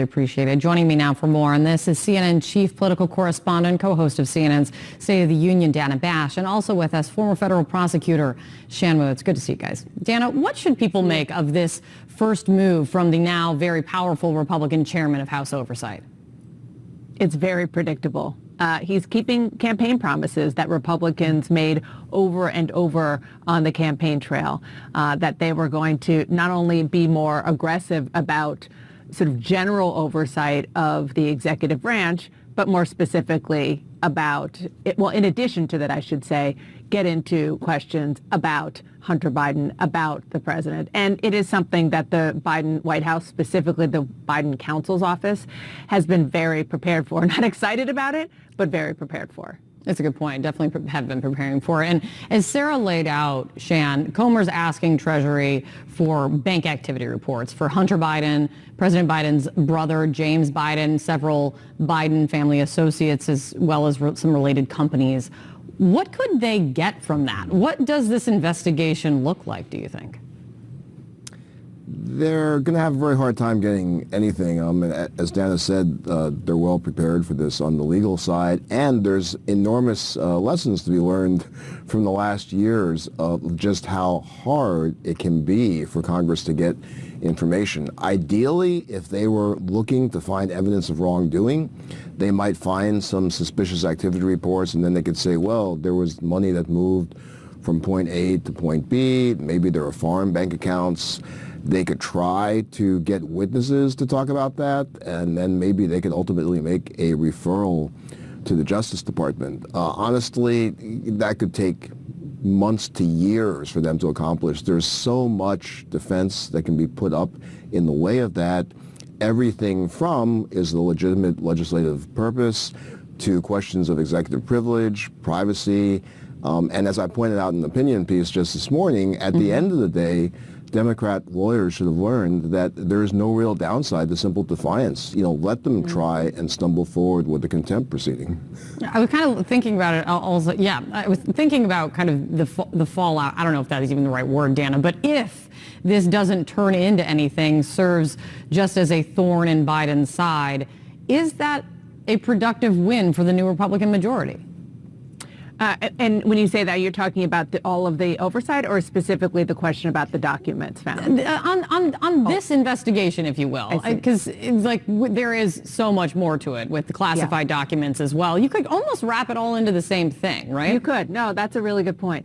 Really appreciate it. Joining me now for more on this is CNN chief political correspondent, co-host of CNN's State of the Union, Dana Bash, and also with us, former federal prosecutor Shan Wu. It's good to see you guys. Dana, what should people make of this first move from the now very powerful Republican chairman of House Oversight? It's very predictable. He's keeping campaign promises that Republicans made over and over on the campaign trail, that they were going to not only be more aggressive about sort of general oversight of the executive branch, but more specifically about, in addition to that, I should say, get into questions about Hunter Biden, about the president. And it is something that the Biden White House, specifically the Biden counsel's office, has been very prepared for. Not excited about it, but very prepared for. That's a good point. Definitely have been preparing for it. And as Sarah laid out, Shan, Comer's asking Treasury for bank activity reports for Hunter Biden, President Biden's brother, James Biden, several Biden family associates, as well as some related companies. What could they get from that? What does this investigation look like, do you think? They're going to have a very hard time getting anything. As Dana said, they're well prepared for this on the legal side, and there's enormous lessons to be learned from the last years of just how hard it can be for Congress to get information. Ideally, if they were looking to find evidence of wrongdoing, they might find some suspicious activity reports, and then they could say, well, there was money that moved from point A to point B. Maybe there are foreign bank accounts. They could try to get witnesses to talk about that, and then maybe they could ultimately make a referral to the Justice Department. Honestly, that could take months to years for them to accomplish. There's so much defense that can be put up in the way of that. Everything from is the legitimate legislative purpose to questions of executive privilege, privacy, and as I pointed out in the opinion piece just this morning, at the end of the day, Democrat lawyers should have learned that there is no real downside to simple defiance. Let them try and stumble forward with the contempt proceeding. I was kind of thinking about it also. Yeah, I was thinking about kind of the fallout. I don't know if that is even the right word, Dana, but if this doesn't turn into anything, serves just as a thorn in Biden's side, is that a productive win for the new Republican majority? And when you say that, you're talking about all of the oversight, or specifically the question about the documents found? On this investigation, if you will, because it's like there is so much more to it with the classified documents as well. You could almost wrap it all into the same thing, right? You could. No, that's a really good point.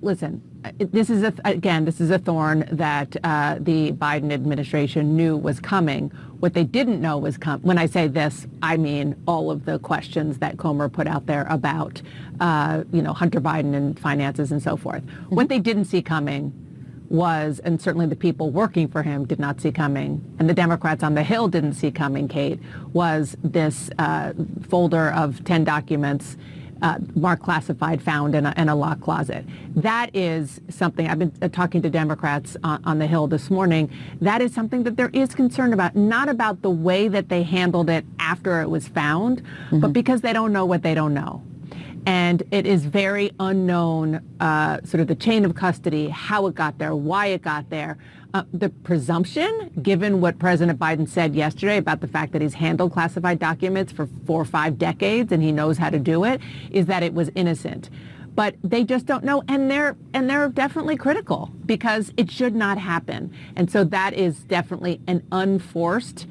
Listen, this is a thorn that the Biden administration knew was coming. What they didn't know was when I say this, I mean all of the questions that Comer put out there about, Hunter Biden and finances and so forth. What they didn't see coming was, and certainly the people working for him did not see coming, and the Democrats on the Hill didn't see coming, Kate, was this folder of 10 documents marked classified found in a locked closet. That is something, I've been talking to Democrats on the Hill this morning, that is something that there is concern about, not about the way that they handled it after it was found, but because they don't know what they don't know. And it is very unknown, sort of the chain of custody, how it got there, why it got there. The presumption, given what President Biden said yesterday about the fact that he's handled classified documents for 4 or 5 decades and he knows how to do it, is that it was innocent. But they just don't know, and they're definitely critical because it should not happen. And so that is definitely an unforced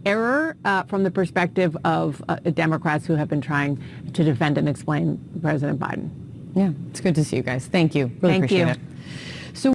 error from the perspective of Democrats who have been trying to defend and explain President Biden. Yeah, it's good to see you guys. Thank you. Really appreciate it.